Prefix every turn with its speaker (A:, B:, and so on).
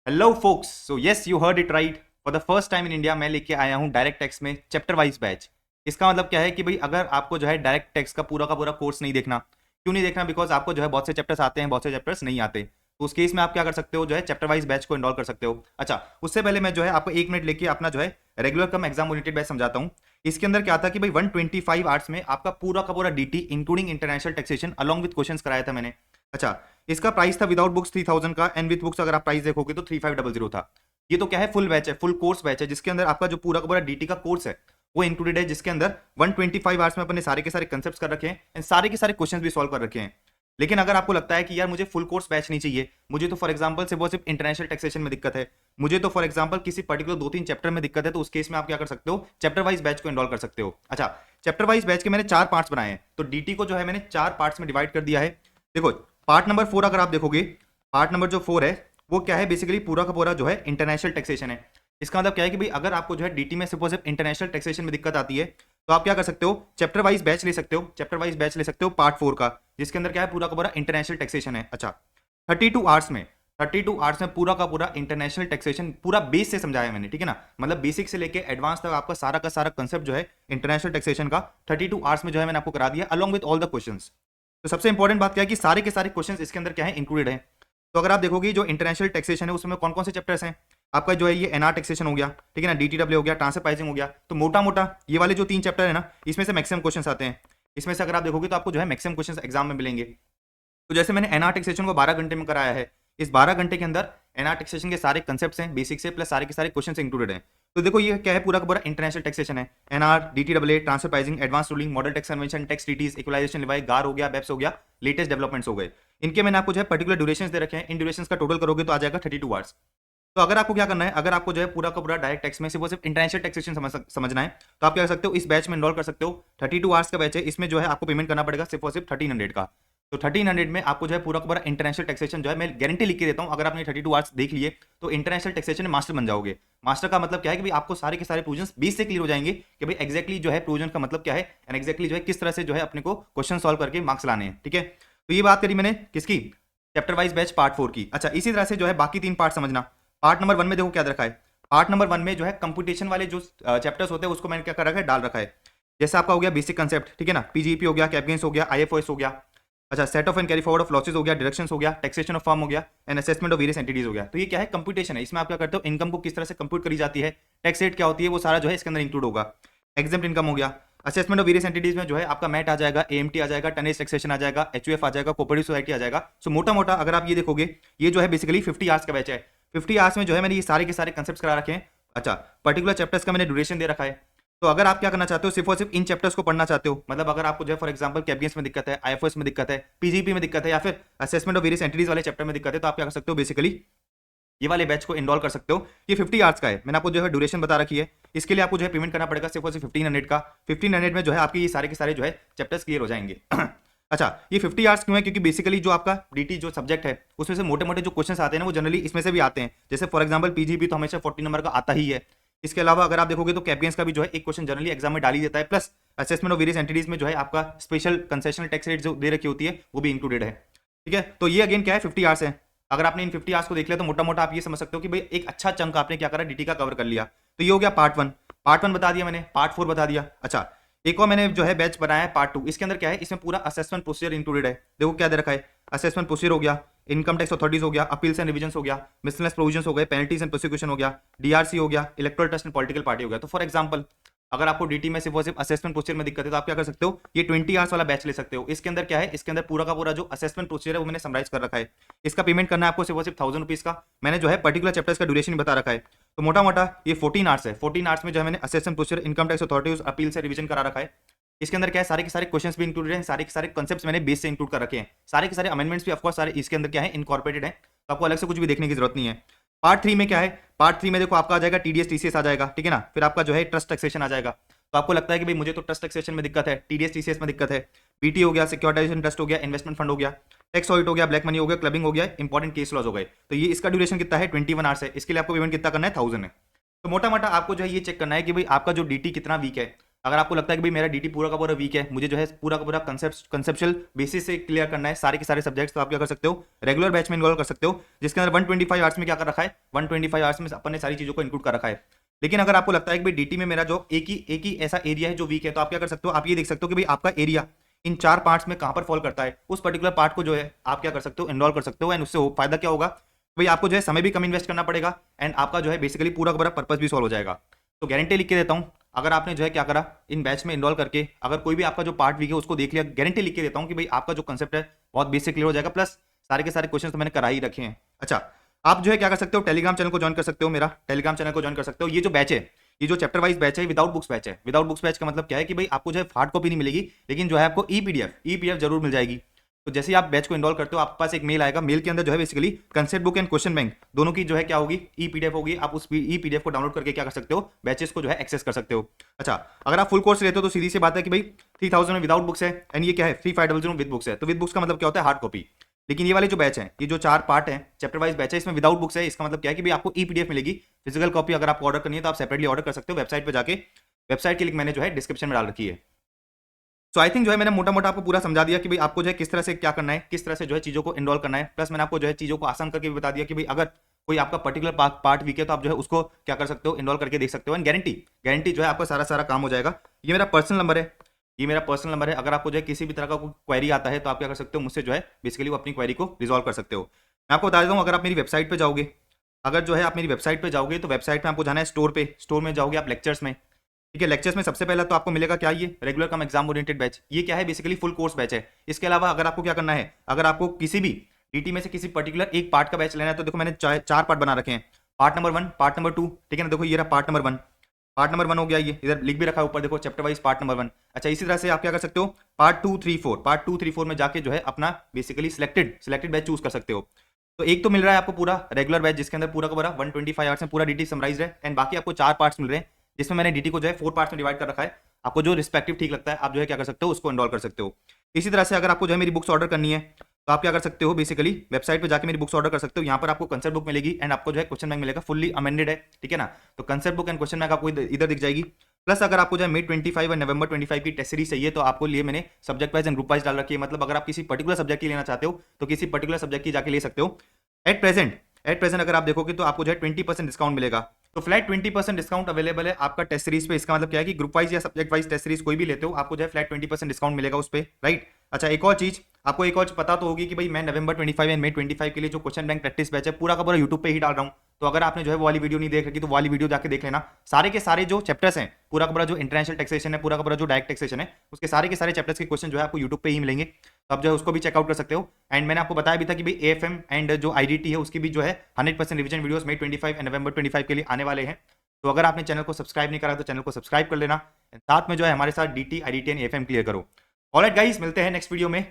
A: Hello focus, so yes you heard it right. For the first time in India मैं लेके आया हूँ direct text में chapter wise batch. इसका मतलब क्या है कि भाई अगर आपको जो है डायरेक्ट टेक्स्ट का पूरा कोर्स नहीं देखना, क्यों नहीं देखना? बिकॉज आपको जो है बहुत से चैप्टर्स आते हैं, बहुत से चैप्टर्स नहीं आते। तो उस केस में आप क्या कर सकते हो, जो है चैप्टर वाइज बैच को इनरोल कर सकते हो। अच्छा, उससे पहले मैं जो है आपको 1 मिनट लेके अपना जो है रेगुलर कम एग्जाम ओरिएंटेड बैच समझाता हूँ। इसके अंदर क्या था कि भाई 125 आवर्स में आपका पूरा का पूरा DT including international taxation along with questions कराया था मैंने। अच्छा, इसका प्राइस था विदाउट बुक्स 3000 का, एंड विद बुक्स अगर आप प्राइस देखोगे तो 3500 था। ये तो क्या है, फुल बैच है, फुल कोर्स बैच है, जिसके अंदर आपका जो पूरा का पूरा डीटी का कोर्स है वो इंक्लूडेड है, जिसके अंदर 125 आवर्स में अपने सारे के सारे कंसेप्ट कर रखे हैं एंड सारे के सारे क्वेश्चंस भी सॉल्व कर रखे हैं। लेकिन अगर आपको लगता है कि यार मुझे फुल कोर्स बैच नहीं चाहिए, मुझे तो फॉर एग्जांपल सिर्फ और सिर्फ इंटरनेशनल टैक्सेशन में दिक्कत है, मुझे तो फॉर एग्जांपल किसी पर्टिकुलर 2-3 चैप्टर में दिक्कत है, तो उस केस में आप क्या कर सकते हो, चैप्टर वाइज बैच को एनरोल कर सकते हो। अच्छा, चैप्टर वाइज बैच के मैंने 4 पार्ट्स बनाए हैं, तो डीटी को जो है मैंने 4 पार्ट्स में डिवाइड कर दिया है। देखो, पार्ट नंबर 4 अगर आप देखोगे, पार्ट नंबर जो 4 है वो क्या है, बेसिकली पूरा का पूरा जो है इंटरनेशनल टैक्सेशन है। इसका मतलब क्या है कि भाई अगर आपको जो है डीटी में सिर्फ और सिर्फ इंटरनेशनल टैक्सेशन में दिक्कत आती है, तो आप क्या कर सकते हो, चैप्टर वाइज बैच ले सकते हो, चैप्टर वाइज बैच ले सकते हो पार्ट 4 का, जिसके अंदर क्या है पूरा का पूरा इंटरनेशनल टैक्सेशन है। अच्छा, 32 आवर्स में 32 आवर्स में पूरा का पूरा इंटरनेशनल टैक्सेशन पूरा बेस से समझाया मैंने, ठीक है ना? मतलब बेसिक से लेके एडवांस तक आपका सारा का सारा कंसेप्ट जो है इंटरनेशनल टैक्सेशन का 32 आवर्स में जो है मैंने आपको करा दिया along with all the questions. तो सबसे इंपॉर्टेंट बात क्या है कि सारे के सारे क्वेश्चंस इसके अंदर क्या है, इंक्लूडेड है। तो अगर आप देखोगे जो इंटरनेशनल टैक्सेशन है उसमें कौन कौन से चैप्टर्स हैं, आपका जो है ये एनआर टैक्सेशन हो गया, ठीक है ना, डीटीडब्ल्यू हो गया, ट्रांसफर प्राइसिंग हो गया। तो मोटा मोटा ये वाले जो 3 चैप्टर है ना, इसमें से मैक्सिमम क्वेश्चंस आते हैं। इसमें से अगर आप देखोगे तो आपको जो है मैक्सिमम क्वेश्चंस एग्जाम में मिलेंगे। तो जैसे मैंने एनआर टैक्सेशन को 12 घंटे में कराया है, इस 12 घंटे के अंदर एनआर टैक्सेशन के सारे कंसेप्ट्स हैं बेसिक से, प्लस सारे के सारे क्वेश्चंस इंक्लूडेड हैं। तो देखो ये क्या है, पूरा का पूरा इंटरनेशनल टैक्सेशन है, NR, DTW, transfer pricing, advance ruling, model tax convention, tax treaties, equalization levy, GAAR हो गया, बेप्स हो गया, लेटेस्ट डेवलपमेंट्स हो गए। इनके मैंने आपको जो है पर्टिकुलर ड्यूरेशन दे रखे हैं, इन ड्यूरेशन का टोटल करोगे तो आ जाएगा 32 आवर्स। तो अगर आपको क्या करना है, अगर आपको जो है पूरा का पूरा डायरेक्ट टैक्स में सिर्फ और सिर्फ इंटरनेशनल टैक्सेशन समझना है, तो आप क्या कर सकते हो, इस बैच में एनरोल कर सकते हो। 32 आवर्स का बैच है, इसमें जो है आपको पेमेंट करना पड़ेगा सिर्फ और सिर्फ 1300 का। तो 1300 में आपको जो है पूरा का पूरा इंटरनेशनल टैक्सेशन जो है, मैं गारंटी लिख के देता हूँ, अगर आपने 32 आवर्स देख लिए तो इंटरनेशनल टैक्सेशन में मास्टर बन जाओगे। मास्टर का मतलब क्या है कि भाई आपको सारे के सारे प्रोविजंस 20 से क्लियर हो जाएंगे कि भाई एक्जैक्टली जो है प्रोविजन का मतलब क्या है, एंड एक्जैक्टली जो है किस तरह से जो है अपने को क्वेश्चन सॉल्व करके मार्क्स लाने हैं, ठीक है? तो ये बात करी मैंने किसकी, चैप्टर वाइज बैच पार्ट 4 की। अच्छा, इसी तरह से जो है बाकी 3 पार्ट समझना। पार्ट नंबर 1 में देखो क्या रखा है, पार्ट नंबर 1 में जो है कंप्यूटेशन वाले जो चैप्टर्स होते हैं उसको मैंने क्या कर रखा है, डाल रखा है। जैसे आपका हो गया बेसिक कंसेप्ट, ठीक है ना, पीजीपी हो गया, कैप गेन्स हो गया, आईएफओएस हो गया। अच्छा, set of and carry forward of losses हो गया, डायरेक्शंस हो गया, टैक्सेशन ऑफ फर्म हो गया, and assessment of various entities हो गया। तो ये क्या है, कंप्यूटेशन है, इसमें आप क्या करते हो, इनकम को किस तरह से कंप्यूट करी जाती है, टैक्स रेट क्या होती है, वो सारा जो है इसके अंदर इंक्लूड होगा। एग्जाम्प्ट इनकम हो गया, असेसमेंट ऑफ वेरियस एंटिटीज में जो है आपका मैट आ जाएगा, एएमटी आ जाएगा, टनेज टैक्सेशन आ जाएगा, एचयूएफ आ जाएगा, कोऑपरेटिव सोसाइटी आ जाएगा। सो मोटा मोटा अगर आप ये देखोगे, ये जो है बेसिकली 50 आवर्स का बैच है। 50 आवर्स में जो है मैंने ये सारे के सारे कंसेप्ट करा रखे हैं। अच्छा, पर्टिकुलर चैप्टर्स का मैंने ड्यूरेशन दे रखा है। तो अगर आप क्या करना चाहते हो, सिर्फ और सिर्फ इन चैप्टर्स को पढ़ना चाहते हो, मतलब अगर आपको जो है फॉर एग्जांपल कैबिनेट्स में दिक्कत है, आईएफएस में दिक्कत है, पीजीपी में दिक्कत है, या फिर असेसमेंट ऑफ वेरियस एंटिटीज वाले चैप्टर में दिक्कत है, तो आप क्या कर सकते हो, बेसिकली ये वाले बैच को इनरोल कर सकते हो। ये 50 आवर्स का है, मैंने आपको जो है ड्यूरेशन बता रखी है। इसके लिए आपको जो है पेमेंट करना पड़ेगा सिर्फ और सिर्फ 1500 का। 1500 में जो है आपके ये सारे के सारे जो है चैप्टर्स क्लियर हो जाएंगे। अच्छा, ये 50 आवर्स क्यों है, क्योंकि बेसिकली जो आपका डीटी जो सब्जेक्ट है उसमें से मोटे मोटे जो क्वेश्चन आते हैं ना, वो जनरली इसमें से भी आते हैं। जैसे फॉर एग्जाम्पल पीजीपी तो हमेशा 40 नंबर का आता ही है। इसके अलावा अगर आप देखोगे तो कैपियंस का भी जो है एक क्वेश्चन जनरली एग्जाम में डाल ही देता है, plus assessment of various entities में जो है आपका स्पेशल कंसेशनल टैक्स रेट जो दे रखी होती है वो भी इंक्लूडेड है, ठीक है? तो ये अगेन क्या है, 50 आवर्स है। अगर आपने इन 50 आवर्स को देख लिया तो मोटा मोटा आप ये समझ सकते हो कि भाई एक अच्छा चंक आपने क्या करा, डीटी का कवर कर लिया। तो ये हो गया पार्ट 1। पार्ट 1 बता दिया मैंने, पार्ट 4 बता दिया। अच्छा, एक और मैंने जो है बैच बनाया है पार्ट 2। इसके अंदर क्या है, इसमें पूरा असेसमेंट प्रोसीजर इंक्लूडेड है। देखो क्या दे रखा है, असेसमेंट प्रोसीजर हो गया, इनकम टैक्स अथॉरिटीज हो गया, अपील्स एंड रिविजन हो गया, मिसलेनियस प्रोविजंस हो गए, पेनल्टीज एंड प्रोसिक्यूशन हो गया, डीआरसी हो गया, electoral trust and political party हो गया। तो फॉर एग्जांपल अगर आपको डीटी में सिर्फ और सिर्फ असेसमेंट प्रोसीजर में दिक्कत है, तो आप क्या कर सकते हो, ये 20 आवर्स वाला बैच ले सकते हो। इसके अंदर क्या है, इसके अंदर पूरा का पूरा जो असेसमेंट प्रोसीजर है वो मैंने समराइज कर रखा है। इसका पेमेंट करना है आपको सिर्फ और सिर्फ 1000 रुपीज का। मैंने जो है पर्टिकुलर चैप्टर्स का ड्यूरेशन बता रखा है। तो मोटा मोटा ये 14 आवर्स है। 14 आवर्स में जो है मैंने assessment procedure, income tax authorities, appeal से रिविजन करा रखा है। इसके अंदर क्या है, सारे के सारे क्वेश्चंस भी इंक्लूडेड हैं, सारे के सारे कंसेप्ट्स मैंने बेस से इंक्लूड कर रखे हैं, सारे के सारे अमेंडमेंट्स भी ऑफकोर्स सारे इसके अंदर क्या है, इनकॉर्पोरेटेड है। तो आपको अलग से कुछ भी देखने की जरूरत नहीं है। पार्ट 3 में क्या है, पार्ट 3 में देखो आपका आ जाएगा टीडीएस टीसीएस आ जाएगा, ठीक है ना, फिर आपका जो है ट्रस्ट टैक्सेशन आ जाएगा। तो आपको लगता है कि भाई मुझे तो ट्रस्ट टैक्सेशन में दिक्कत है, टीडीएस टीसीएस में दिक्कत है, बीटी हो गया, सिक्योरिटाइजेशन ट्रस्ट हो गया, इन्वेस्टमेंट फंड हो गया, टैक्स ऑडिट हो गया, ब्लैक मनी हो गया, क्लबिंग हो गया, इंपॉर्टेंट केस लॉज हो गए। तो ये इसका ड्यूरेशन कितना है, 21 आवर्स है। इसके लिए आपको पेमेंट कितना करना है, 1000 है। तो मोटा मोटा आपको जो है ये चेक करना है कि भाई आपका जो डीटी कितना वीक है। अगर आपको लगता है कि भाई मेरा डीटी पूरा का पूरा वीक है, मुझे जो है पूरा का पूरा कंसेप्चुअल बेसिस से क्लियर करना है सारे के सारे सब्जेक्ट्स, तो आप क्या कर सकते हो, रेगुलर बैच में इन्वॉल्व कर सकते हो, जिसके अंदर 125 आवर्स में क्या कर रखा है, 125 आवर्स में अपन ने सारी चीजों को इंक्लूड कर रखा है। लेकिन अगर आपको लगता है कि भाई डीटी में मेरा जो एक ही ऐसा एरिया है जो वीक है, तो आप क्या कर सकते हो, आप ये देख सकते हो कि भाई आपका एरिया इन 4 पार्ट्स में कहां पर फॉल करता है, उस पर्टिकुलर पार्ट को जो है आप क्या कर सकते हो, इन्वॉल्व कर सकते हो। एंड उससे फायदा क्या होगा भाई, आपको जो है समय भी कम इन्वेस्ट करना पड़ेगा एंड आपका जो है बेसिकली पूरा का पूरा पर्पस भी सॉल्व हो जाएगा। तो गारंटी लिख के देता हूँ, अगर आपने जो है क्या करा, इन बैच में इन्वॉल्व करके अगर कोई भी आपका जो पार्ट वीक है उसको देख लिया, गारंटी लिख के देता हूँ कि भाई आपका जो कंसेप्ट है बहुत बेसिक क्लियर हो जाएगा, प्लस सारे के सारे क्वेश्चन तो मैंने करा ही रखे हैं। अच्छा, आप जो है क्या कर सकते हो, टेलीग्राम चैनल को ज्वाइन कर सकते हो, मेरा टेलीग्राम चैनल को ज्वाइन कर सकते हो। ये जो बैच है, ये जो चैप्टर वाइज बैच है, विदाउट बुक्स बैच है। विदाउट बुक्स बैच का मतलब क्या है कि भाई आपको जो है हार्ड कॉपी नहीं मिलेगी, लेकिन जो है आपको ई पीडीएफ जरूर मिल जाएगी। तो जैसे ही आप बैच को इन्वॉल्व करते हो, आपके पास एक मेल आएगा, मेल के अंदर जो है basically concept book and question bank दोनों की जो है क्या होगी, ई पीडीएफ होगी। आप उस ई पीडीएफ को डाउनलोड करके क्या कर सकते हो, बैचेस को जो है एक्सेस कर सकते हो। अच्छा, अगर आप फुल कोर्स लेते हो तो सीधी सी बात है कि भाई 3000 में विदाउट बुक्स है, एंड ये क्या है 3500 विद बुक्स है। तो विद बुक्स का मतलब क्या होता है, हार्ड कॉपी। लेकिन ये वाले जो बैच है, ये जो 4 पार्ट है चैप्टर वाइज बैच है, इसमें विदाउट बुक्स है। इसका मतलब क्या है कि भाई आपको ई पीडीएफ मिलेगी, फिजिकल कॉपी अगर आपको ऑर्डर करनी है तो आप सेपरेटली ऑर्डर कर सकते हो वेबसाइट पे जाके। वेबसाइट की लिंक मैंने जो है डिस्क्रिप्शन में डाल रखी है। सो आई थिंक जो है मैंने मोटा मोटा आपको पूरा समझा दिया कि भाई आपको जो है किस तरह से क्या करना है, किस तरह से जो है चीज़ों को इन्वॉल्व करना है। प्लस मैंने आपको जो है चीज़ों को आसान करके भी बता दिया कि भाई अगर कोई आपका पर्टिकुलर पार्ट वीक है तो आप जो है उसको क्या कर सकते हो, इन्वॉल्व करके देख सकते हो। एंड गारंटी जो है आपका सारा सारा काम हो जाएगा। ये मेरा पर्सनल नंबर है, ये मेरा पर्सनल नंबर है। अगर आपको जो है किसी भी तरह का कोई क्वेरी आता है तो आप क्या कर सकते हो, मुझसे जो है बेसिकली वो अपनी क्वेरी को रिजॉल्व कर सकते हो। मैं आपको बता देता हूँ, अगर आप मेरी वेबसाइट पे जाओगे, अगर जो है आप मेरी वेबसाइट पे जाओगे तो वेबसाइट में आपको जाना है स्टोर पे, स्टोर में जाओगे आप लेक्चर्स में, ठीक है। लेक्चर्स में सबसे पहला तो आपको मिलेगा क्या, ये रेगुलर कम एग्जाम ओरिएंटेड बैच। ये क्या है, बेसिकली फुल कोर्स बैच है। इसके अलावा अगर आपको क्या करना है, अगर आपको किसी भी डीटी में से किसी पर्टिकुलर एक पार्ट का बैच लेना है तो देखो मैंने 4 पार्ट बना रखे हैं। पार्ट नंबर 1, पार्ट नंबर 2, ठीक है ना। देखो ये रहा पार्ट नंबर 1, पार्ट नंबर 1 हो गया, ये इधर लिख भी रखा है ऊपर, देखो चैप्टर वाइज पार्ट नंबर 1। अच्छा, इसी तरह से आप क्या कर सकते हो, पार्ट 2, 3, 4, पार्ट 2, 3, 4 में जाके जो है अपना बेसिकली सिलेक्टेड बैच चूज कर सकते हो। तो एक तो मिल रहा है आपको पूरा रेगुलर बैच, जिसके अंदर पूरा का पूरा 125 आवर्स में पूरा डीटी समराइज है। एंड बाकी आपको 4 पार्ट्स मिल रहे हैं, जिसमें मैंने डीटी को जो है 4 पार्ट्स में डिवाइड कर रखा है। आपको जो रिस्पेक्टिव ठीक लगता है आप जो है क्या कर सकते हो, उसको इनरोल कर सकते हो। इसी तरह से अगर आपको जो है मेरी बुक्स ऑर्डर करनी है तो आप क्या कर सकते हो, बेसिकली वेबसाइट पे जाके मेरी बुक्स ऑर्डर कर सकते हो। यहाँ पर आपको कंसेप्ट बुक मिलेगी एंड आपको जो है क्वेश्चन बैंक मिलेगा, फुल्ली अमेंडेड है, ठीक है ना। तो concept book and question bank आपको इधर दिख जाएगी। प्लस अगर आपको जो है May 25 और November 25 की टेस्ट सीरीज चाहिए तो आपको लिए मैंने subject wise and group wise डाल रखी है। मतलब अगर आप किसी पर्टिकुलर सब्जेक्ट की लेना चाहते हो तो किसी पर्टिकुलर सब्जेक्ट की जाके ले सकते हो। एट प्रेजेंट अगर आप देखोगे तो आपको जो है 20% डिस्काउंट मिलेगा। तो फ्लैट 20% डिस्काउंट अवेलेबल है आपका टेस्ट सीरीज पे। इसका मतलब क्या है कि ग्रुप वाइज या सब्जेक्ट वाइज टेस्ट सीरीज कोई भी लेते हो आपको जो है फ्लैट 20% डिस्काउंट मिलेगा उस पर, राइट। अच्छा, एक और चीज आपको एक और पता तो होगी कि भाई मैं November 25 एंड May 25 के लिए जो क्वेश्चन बैंक प्रैक्टिस बैच है पूरा का पूरा यूट्यूब पे ही डाल रहा हूँ। तो अगर आपने जो है वो वाली वीडियो नहीं देख रखी तो वाली वीडियो जाके देख लेना। सारे के सारे जो चैप्टर्स हैं, पूरा का पूरा जो इंटरनेशनल टैक्सेशन है, पूरा का पूरा जो डायरेक्ट टैक्सेशन है, उसके सारे के सारे चैप्टर्स के क्वेश्चन जो है आपको यूट्यूब पे ही मिलेंगे। तो आप जो है उसको भी चेकआउट कर सकते हो। एंड मैंने आपको बताया भी था कि भाई AFM एंड जो IDT है उसकी भी जो है 100% revision videos May 25 and November 25 के लिए आने वाले हैं। तो अगर आपने चैनल को सब्सक्राइब नहीं करा तो चैनल को सब्सक्राइब कर लेना, साथ में जो है हमारे साथ DT, IDT and AFM clear करो। ऑलराइट गाइस, मिलते हैं नेक्स्ट वीडियो में।